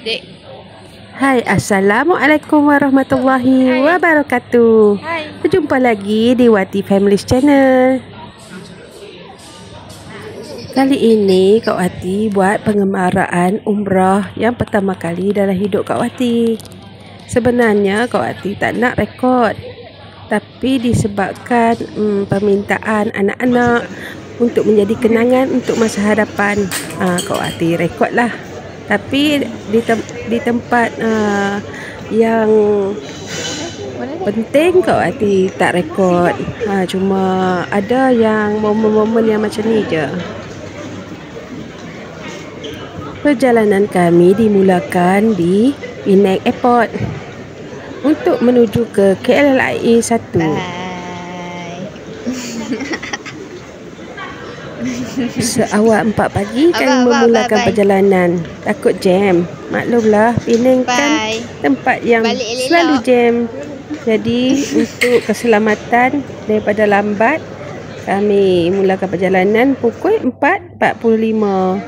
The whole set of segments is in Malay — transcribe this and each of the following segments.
Dek. Hai, Assalamualaikum warahmatullahi wabarakatuh. Hai. Berjumpa lagi di Wati Family Channel. Kali ini Kak Wati buat pengembaraan umrah yang pertama kali dalam hidup Kak Wati. Sebenarnya Kak Wati tak nak rekod, tapi disebabkan permintaan anak-anak untuk menjadi kenangan untuk masa hadapan, Kak Wati rekod lah. Tapi di tempat yang penting Kak Wati tak rekod. Cuma ada yang momen-momen yang macam ni je. Perjalanan kami dimulakan di Penang Airport untuk menuju ke KLIA 1. Seawal 4 pagi kami memulakan perjalanan. Takut jam. Maklumlah, Penang kan tempat yang selalu jam. Jadi untuk keselamatan daripada lambat, kami mulakan perjalanan pukul 4.45.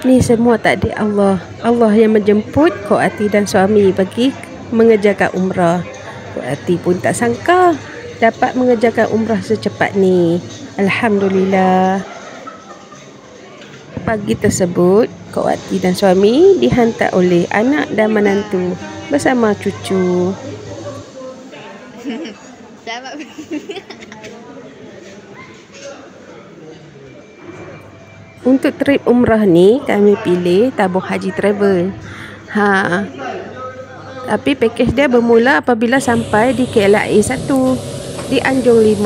Ni semua takdir Allah. Allah yang menjemput Kak Wati dan suami pergi mengerjakan umrah. Kak Wati pun tak sangka dapat mengerjakan umrah secepat ni. Alhamdulillah. Pagi tersebut, Kak Wati dan suami dihantar oleh anak dan menantu bersama cucu. Selamat. Untuk trip umrah ni kami pilih Tabung Haji Travel. Tapi pakej dia bermula apabila sampai di KLIA 1 di Anjung 5.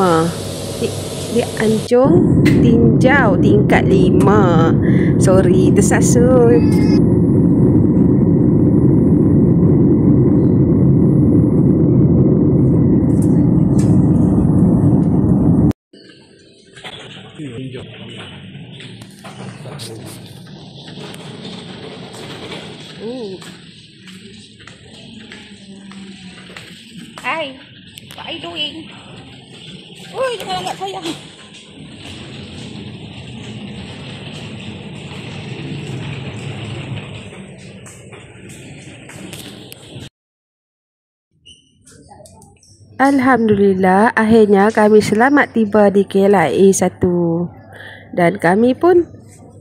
Di Anjung Tinjau tingkat 5. Sorry, tersasul. Hi. What are you doing? Oi, jangan angkat saya. Alhamdulillah, akhirnya kami selamat tiba di KLIA 1. Dan kami pun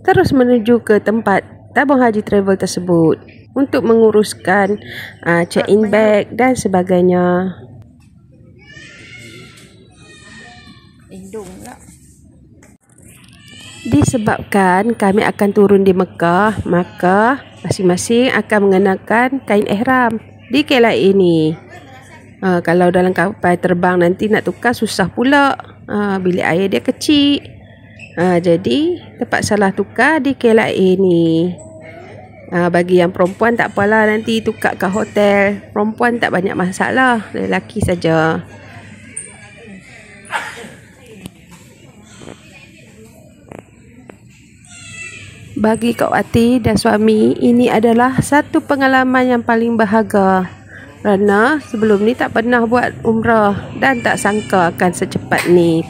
terus menuju ke tempat Tabung Haji Travel tersebut untuk menguruskan check-in bag dan sebagainya. Disebabkan kami akan turun di Mekah, maka masing-masing akan mengenakan kain ihram di KLIA ini. Kalau dalam kapal terbang nanti nak tukar susah pula. Bilik air dia kecil. Jadi terpaksalah tukar di KLIA ni. Bagi yang perempuan tak apalah, nanti tukar kat hotel. Perempuan tak banyak masalah, lelaki saja. Bagi Kak Wati dan suami, ini adalah satu pengalaman yang paling berharga. Kerana sebelum ni tak pernah buat umrah dan tak sangka akan secepat ni.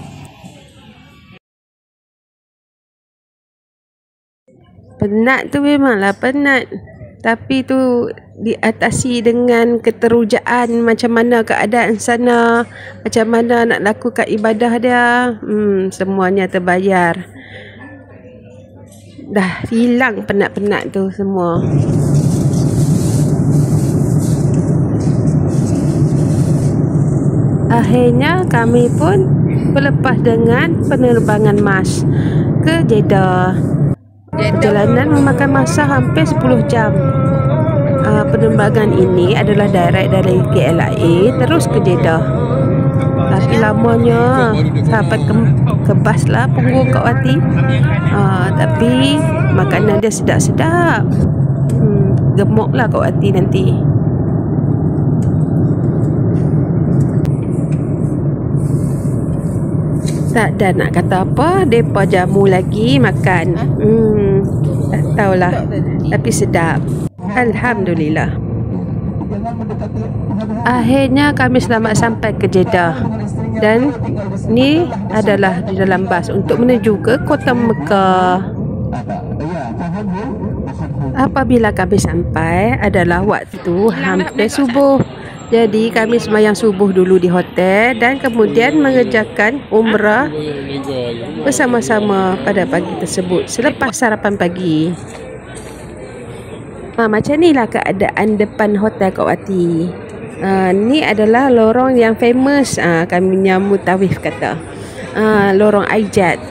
Penat tu memanglah penat. Tapi tu diatasi dengan keterujaan macam mana keadaan sana, macam mana nak lakukan ibadah dia. Semuanya terbayar. Dah hilang penat-penat tu semua. Akhirnya kami pun berlepas dengan penerbangan MAS ke Jeddah. Perjalanan memakan masa hampir 10 jam. Penerbangan ini adalah direct dari KLIA terus ke Jeddah. Tapi lamanya sampai kebas lah punggung Kak Wati. Tapi makanan dia sedap-sedap. Gemuk lah Kak Wati nanti. Tak ada nak kata apa, depa jamu lagi makan. Tak tahulah, tapi sedap. Alhamdulillah. Akhirnya kami selamat sampai ke Jeddah. Dan ni adalah di dalam bas untuk menuju ke kota Mekah. Apabila kami sampai adalah waktu hampir subuh. Jadi kami sembahyang subuh dulu di hotel dan kemudian mengerjakan umrah bersama-sama pada pagi tersebut selepas sarapan pagi. Macam inilah keadaan depan hotel Kok Wati. Ni adalah lorong yang famous, kami menyambut Tawif kata, lorong Aijat.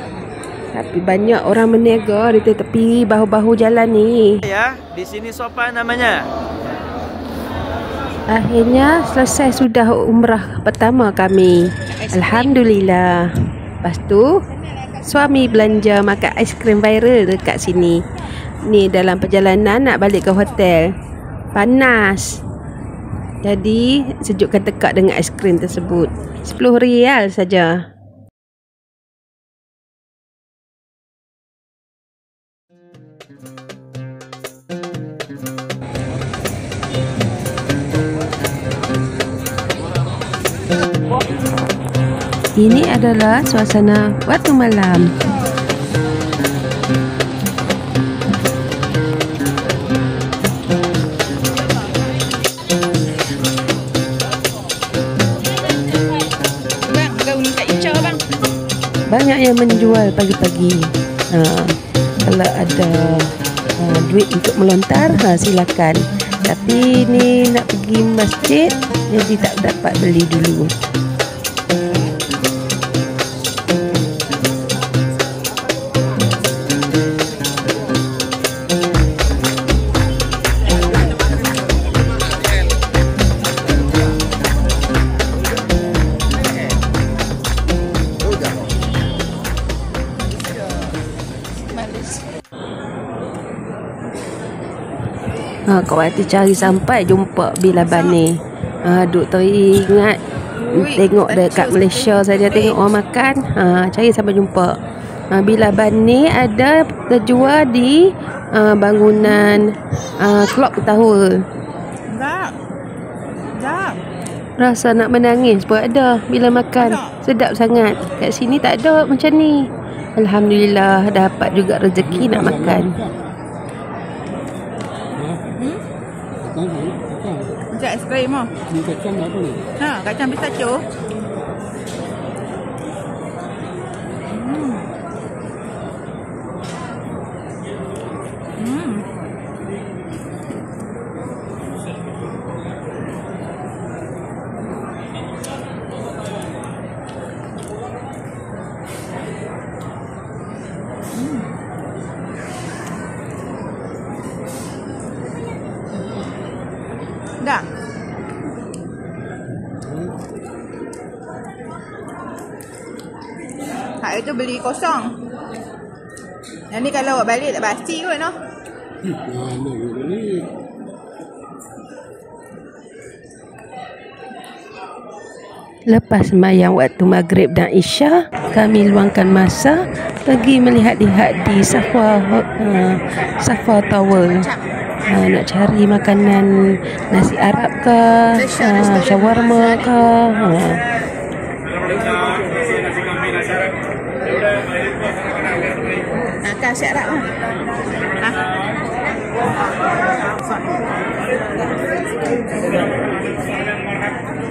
Tapi banyak orang berniaga di tepi bahu-bahu jalan ni. Ya, di sini sopan namanya. Akhirnya selesai sudah umrah pertama kami. Alhamdulillah. Lepas tu suami belanja makan aiskrim viral dekat sini. Ni dalam perjalanan nak balik ke hotel. Panas. Jadi sejukkan tekak dengan aiskrim tersebut. 10 rial saja. Ini adalah suasana waktu malam. Bang, gaun kat Ica bang. Banyak yang menjual pagi-pagi. Kalau ada duit untuk melontar, silakan. Tapi ni nak pergi masjid, jadi tak dapat beli dulu. Kak Wati cari sampai jumpa Bilaban ni. Duk teringat tengok dekat Malaysia saja tengok orang makan. Cari sampai jumpa. Bilaban ni ada terjual di bangunan Clock Tower. Dah. Rasa nak menangis pun ada bila makan. Sedap sangat. Kat sini tak ada macam ni. Alhamdulillah dapat juga rezeki nak makan. Macam aiskrim lah. Ni kacang apa ni? Kacang pistachio. Dah. Hak itu beli kosong. Yang ni kalau awak balik tak basi kot noh. Ni. Lepas sembahyang waktu maghrib dan isya, kami luangkan masa pergi melihat-lihat di Safa Tower. Nak cari makanan nasi Arab ke, shawarma ke. Kan nasi Arab lah.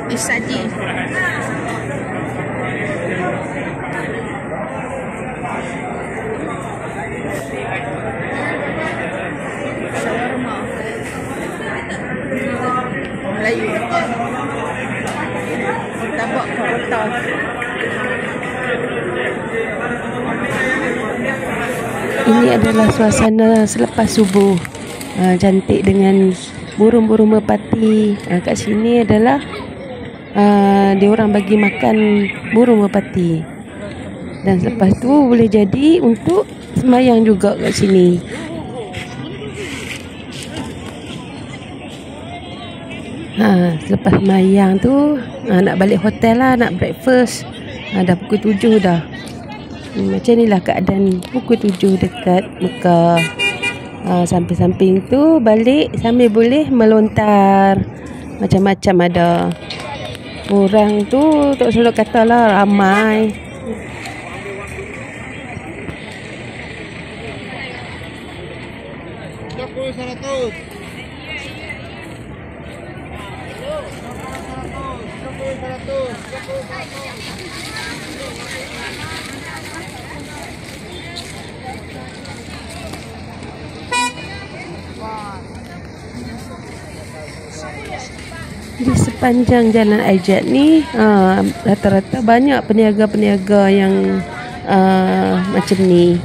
Isaji. Melayu. Kita buat korota. Ini adalah suasana selepas subuh. Cantik dengan burung-burung merpati. Kat sini adalah diorang bagi makan burung merpati. Dan selepas tu boleh jadi untuk sembahyang juga kat sini. Selepas sembahyang tu nak balik hotel lah, nak breakfast. Dah pukul 7 dah. Macam inilah keadaan pukul 7 dekat Mekah. Samping-samping tu balik sambil boleh melontar. Macam-macam ada. Orang tu tak selalu kata lah ramai. Di sepanjang jalan Aijat ni rata-rata banyak peniaga-peniaga yang macam ni.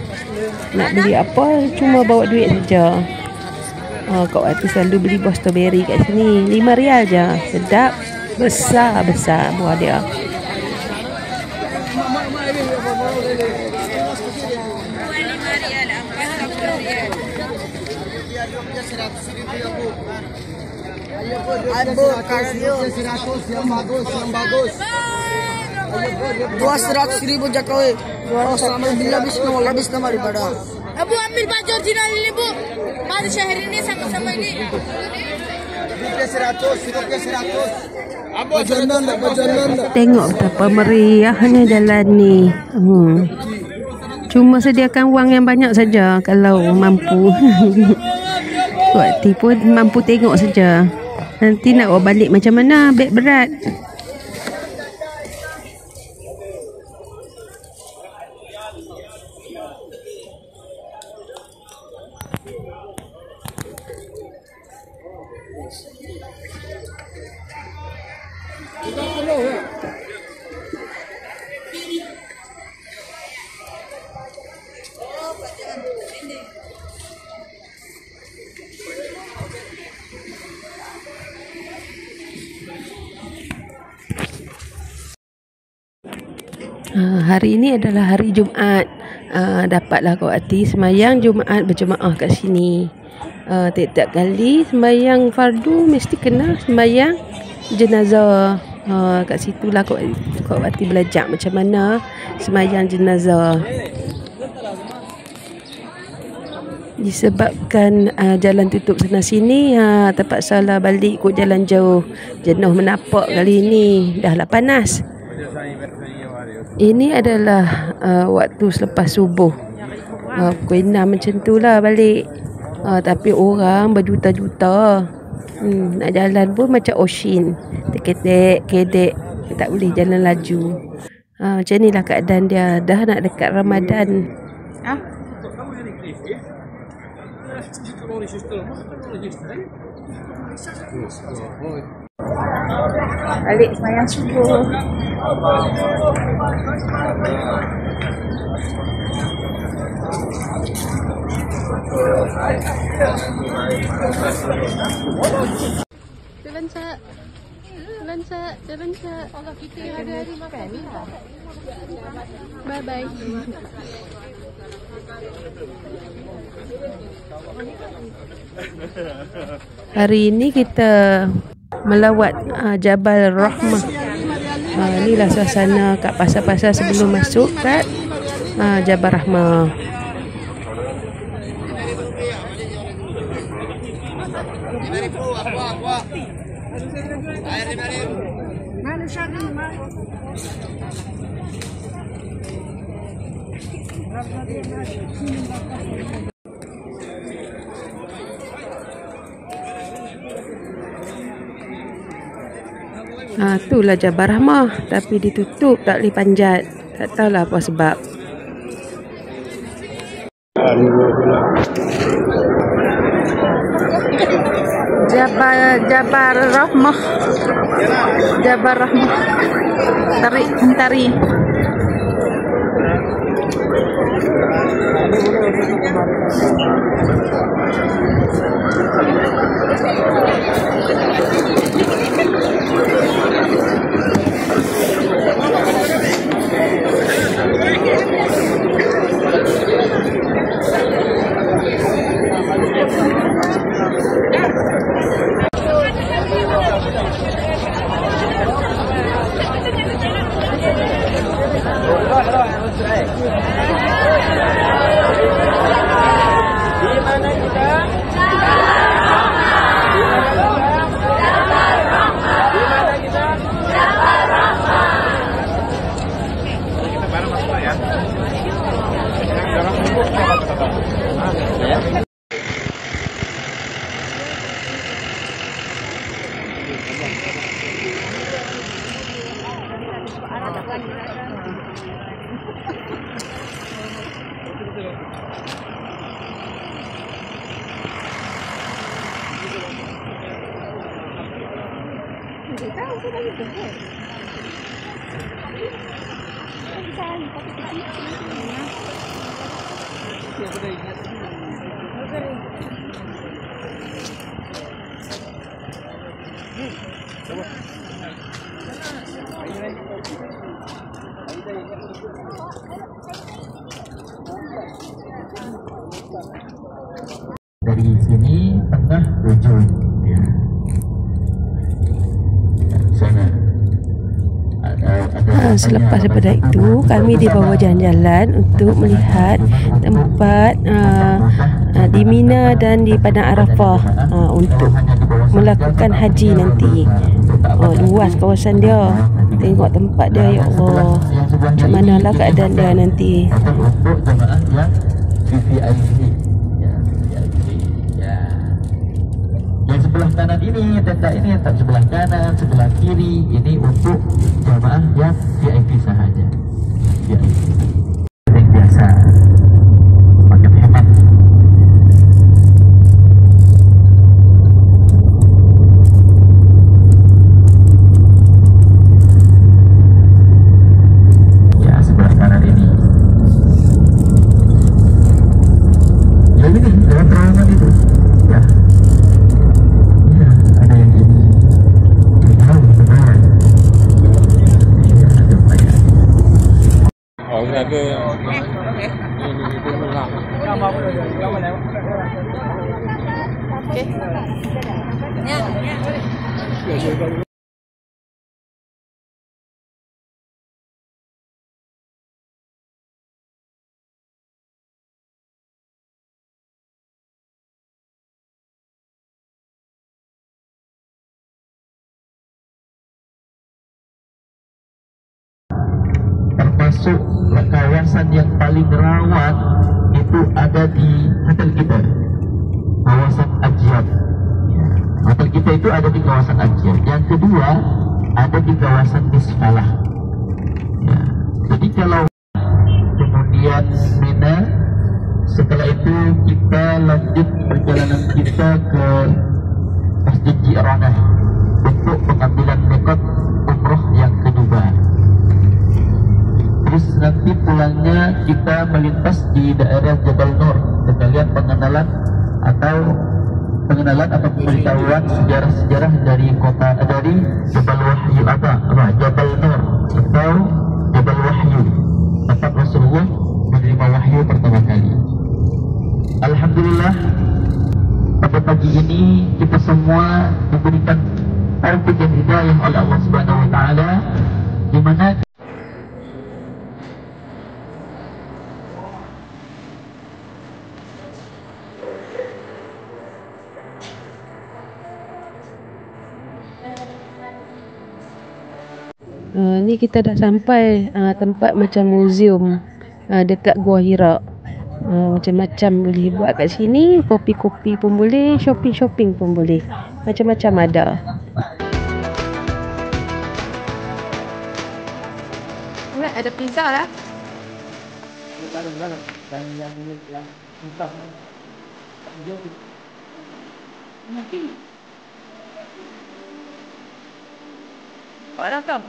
Nak beli apa cuma bawa duit saja. Kak Wati selalu beli buah strawberry kat sini RM5 je. Sedap, besar-besar buah dia. Dua 100.000 Jokowi. Sama habis nama daripada. Abu ambil baju original ini bu. Mari syahir ini sama-sama ini. Tengok betapa meriahnya jalan ni. Cuma sediakan wang yang banyak saja kalau mampu. Wati pun mampu tengok saja. Nanti nak bawa balik macam mana? Beg berat. Hari ini adalah hari Jumaat. Dapatlah Kak Wati semayang Jumaat berjemaah kat sini. Tiap-tiap kali semayang fardu mesti kena semayang jenazah. Kat situlah Kak Wati belajar macam mana semayang jenazah. Disebabkan jalan tutup sana sini, terpaksalah balik ikut jalan jauh. Jenuh menapak kali ini. Dahlah panas. Ini adalah waktu selepas subuh. Pukul 6 macam tu lah balik. Tapi orang berjuta-juta. Nak jalan pun macam Oshin. Terketek, kedek. Tak boleh jalan laju. Macam inilah keadaan dia. Dah nak dekat Ramadan. Balik semayang subuh. Jalan Cak. Kalau kita hari-hari makan lah. Bye-bye. Hari ini kita melawat Jabal Rahmah. Inilah suasana kat pasar-pasar sebelum masuk kat Jabal Rahmah. Itulah Jabal Rahmah, tapi ditutup, tak boleh panjat. Tak tahulah apa sebab. Jabal Rahmah. Jabal Rahmah. Tarik mentari. Tak tahu saya lagi tu kan. Saya tapi kecil. Dari sini tengah ujung ya. Sana Selepas daripada itu kami dibawa jalan-jalan untuk melihat tempat di Mina dan di Padang Arafah untuk melakukan haji nanti. Luas kawasan dia. Tengok tempat dia, ya Allah. Macam manalah keadaan dia nanti. untuk jemaah yang VVIP ya, VIP ya. Yang sebelah kanan ini, tenda ini tak sebelah kanan, sebelah kiri ini untuk jemaah yang VIP sahaja. VIP. Yang biasa. Makin hemat. Ya, sebelah kanan ini. Ya ini, lewat terowongan itu. Ya. Ya, ada yang ini. Ini jauh sebenarnya. Ya, lumayan. Oh, ada. Okey. Ya. Termasuk kawasan yang paling rawan itu ada di hotel kita, kawasan Ajyad. Ya, hotel kita itu ada di kawasan Ajyad. Yang kedua ada di kawasan Misfalah. Ya, jadi kalau kemudian Mina, setelah itu kita lanjut perjalanan kita ke Masjid Ji'ranah untuk pengambilan mikot umroh yang kedua. Terus nanti pulangnya kita melintas di daerah Jabal Nur, sekalian pengenalan atau pemberitahuan sejarah-sejarah dari kota, dari Jabal Wahyu Jabal Nur atau Jabal Wahyu, tempat Rasulullah menerima wahyu pertama kali. Alhamdulillah, pada pagi ini kita semua diberikan taufik dan hidayah oleh Allah Subhanahu Wa Taala, di mana Ni kita dah sampai tempat macam museum dekat Gua Hira. Macam-macam boleh buat kat sini. Kopi-kopi pun boleh, shopping-shopping pun boleh. Macam-macam ada. Ada pizza lah. Kau nak kau?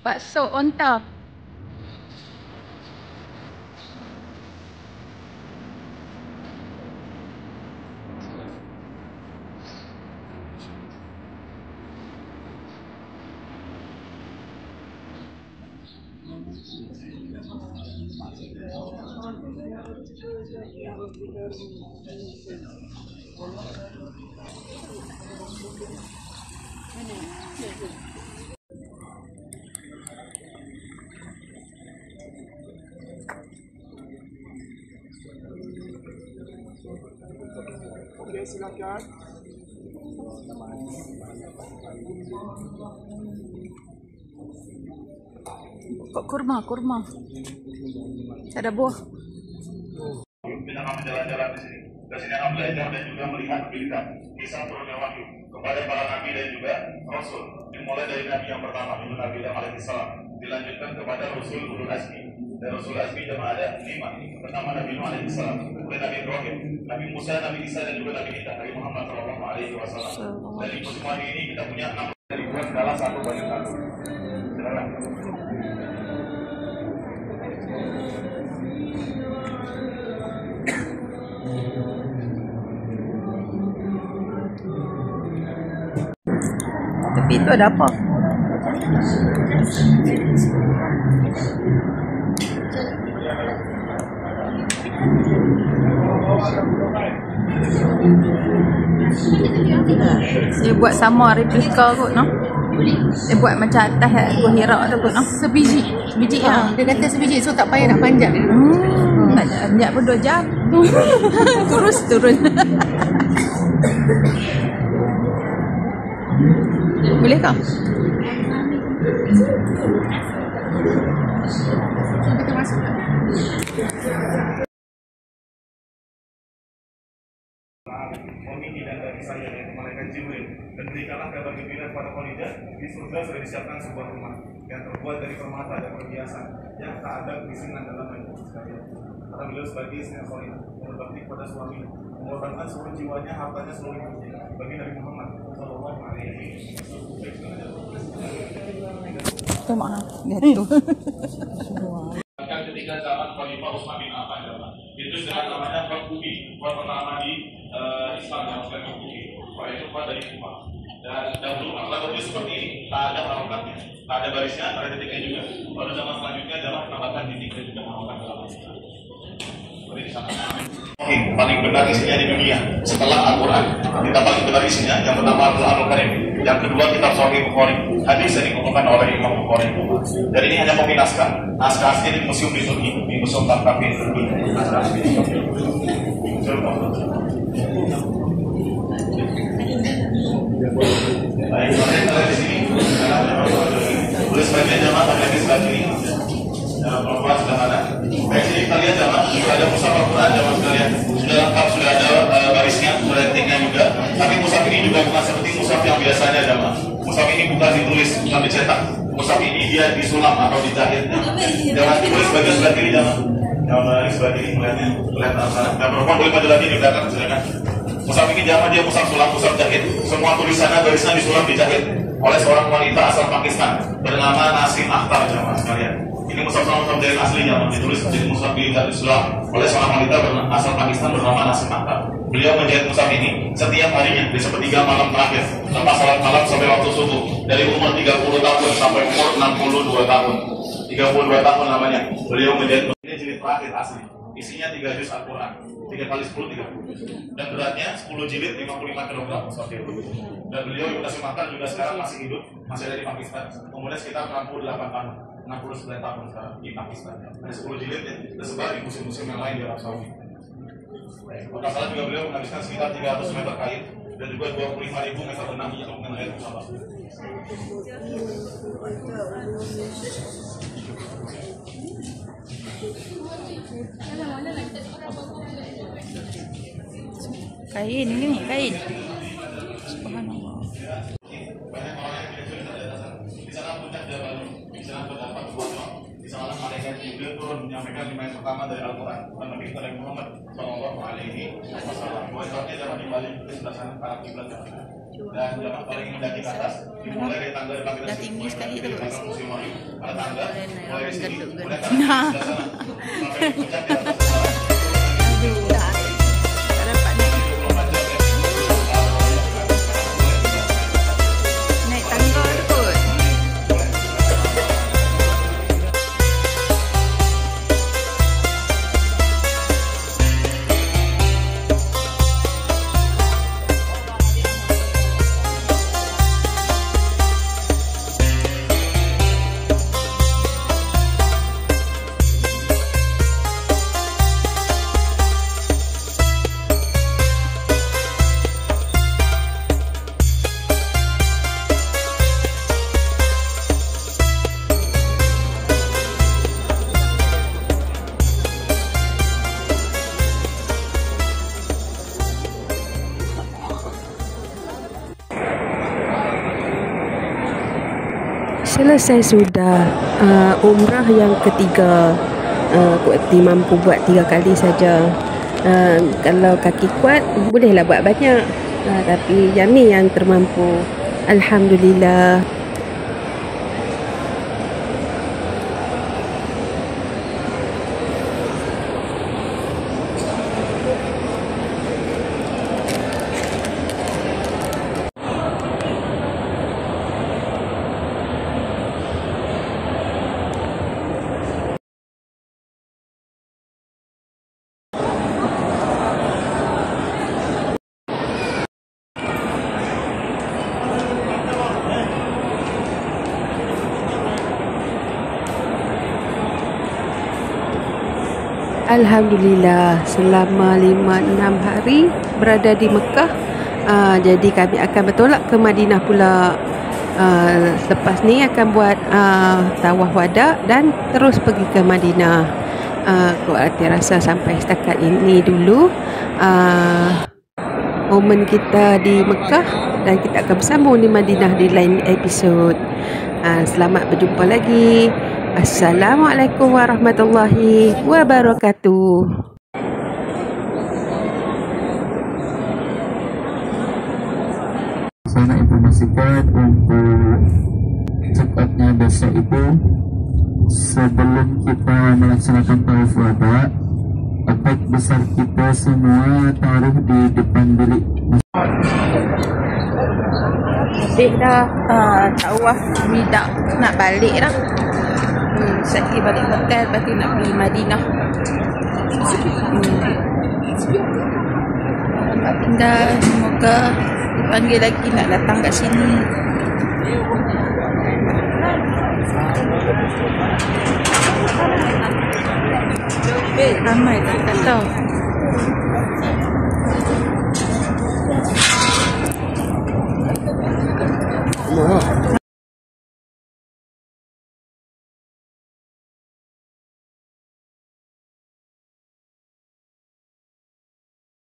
Bakso onta. Oke, silakan. Kok kurma? Ada buah. Kita akan jalan-jalan di sini. Di sini akan belajar dan juga melihat berita kisah turunnya wahyu kepada para nabi dan juga rasul. Dimulai dari nabi yang pertama, yaitu Nabi Adam alaihissalam, dilanjutkan kepada Rasul Ulul Azmi. Dan Rasul Azmi jemaah ada 5. Pertama Nabi Nuh alaihissalam, kemudian Nabi Ibrahim, Nabi Musa, Nabi Isa dan juga Nabi Isa, Nabi Muhammad sallallahu alaihi wasallam. Dari semua ini kita punya 6 dari buat skala 1/1. Silakan. Tapi itu ada apa? Dia buat sama replika kot, no? Dia buat macam atas buah hirak tu kot, no? Sebiji ya. Dia kata sebiji, so tak payah nak panjat. Tak ada panjat pun 2 jam. Terus turun. Boleh kah? Kita masuk. Memilih dan dari saya yaitu malaikat Jibril, dan berikanlah kabar gembira kepada Khadijah, di surga sudah disiapkan sebuah rumah yang terbuat dari permata dan perhiasan yang tak ada kemiskinan dalamnya sekalian. Karena beliau sebagai istri yang soleh, berbakti kepada suami, mengorbankan seluruh jiwanya, hartanya, seluruh hidupnya bagi Nabi Muhammad sallallahu alaihi wasallam. Tu maaf. Gitu. Ketika zaman Khalifah Utsman bin Affan, itu istilah namanya Fakubi, pertama di Islam yang bukan Fakubi, itu dari Kufa. Dan dahulu lagu seperti ini, tak ada harokatnya, tak ada barisnya, tak ada titiknya juga. Pada zaman selanjutnya adalah tambahkan titik dan juga harokat dalam Islam. Seperti di sana. Paling benar isinya di dunia setelah Al-Quran. Kita paling benar isinya, yang pertama Al-Quranul Karim, yang kedua kitab Sahih Bukhari, hadis yang dikumpulkan oleh Imam Bukhari. Dan ini hanya kopi naskah asli di museum di Turki, di Museum Tarkafi Turki. Naskah asli di Turki. Baik, di sini. Boleh sebagian jamaah ada di sebelah kiri. Dalam perempuan sudah ada. Baik, jadi kita lihat jamaah, sudah ada mushaf Al-Quran jamaah sekalian. Sudah lengkap, sudah ada barisnya, sudah titiknya juga. Tapi mushaf ini juga bukan seperti mushaf yang biasanya jamaah. Mushaf ini bukan ditulis, bukan dicetak. Mushaf ini dia disulam atau dijahit. Jangan ditulis bagian sebelah kiri jamaah. Jangan sebelah kiri melihatnya, kelihatan sana. Dan perempuan boleh maju lagi di belakang, silakan. Mushaf ini jamaah dia mushaf sulam, mushaf jahit. Semua tulisannya garisnya disulam dijahit oleh seorang wanita asal Pakistan bernama Nasim Akhtar jamaah sekalian. Ini mushaf sama dari aslinya ditulis jadi mushaf di Islam oleh seorang wanita asal Pakistan bernama Nasim Akhtar. Beliau menjahit mushaf ini setiap harinya di sepertiga malam terakhir lepas salat malam sampai waktu subuh, dari umur 30 tahun sampai umur 62 tahun. 32 tahun namanya beliau menjahit. Ini jilid terakhir asli, isinya 3 juz Al-Quran, 3 kali 10 30, dan beratnya 10 jilid 55 kg mushaf itu. Dan beliau Nasim Akhtar juga sekarang masih hidup, masih ada di Pakistan. Umurnya sekitar 68 tahun. 69 tahun sekarang di Pakistan. Ada 10 jilid yang tersebar di musim-musim yang lain di Arab Saudi. Kota salah juga beliau menghabiskan sekitar 300 meter kain dan juga 25.000 meter benang untuk mengenai musabah. Kain ini nih, kain. Subhanallah. Di sana puncak Jabal, di sana terdapat sebuah, di sana malaikat Jibril turun menyampaikan 5 ayat pertama dari Al-Quran kepada Nabi kita Nabi Muhammad sallallahu alaihi wasallam. Buatnya jangan dibalik di sebelah sana arah kiblat. Dan jangan paling mendaki ke atas, dimulai dari tangga yang Dah tinggi sekali tu. ada tangga, mulai dari sini, mulai ke sebelah sana, sampai puncak di atas sana. Aduh, dah. Tak dapat naik. Naik tangga tu kot. selesai sudah umrah yang ketiga. Kuati mampu buat 3 kali saja. Kalau kaki kuat bolehlah buat banyak, tapi yang ni yang termampu, alhamdulillah. Alhamdulillah, selama 5-6 hari berada di Mekah. Jadi kami akan bertolak ke Madinah pula. Lepas ni akan buat tawaf wada dan terus pergi ke Madinah. Kuati rasa sampai setakat ini dulu momen kita di Mekah, dan kita akan bersambung di Madinah di lain episod. Selamat berjumpa lagi. Assalamualaikum warahmatullahi wabarakatuh. Saya nak informasikan untuk check-outnya besok itu, sebelum kita melaksanakan tawaf wada, efek besar kita semua taruh di depan bilik. Habis dah tawaf wida, nak balik dah. Sekali balik hotel, lepas tu nak pergi Madinah. Selamat tinggal, semoga dipanggil lagi nak datang kat sini. Ramai tak tahu.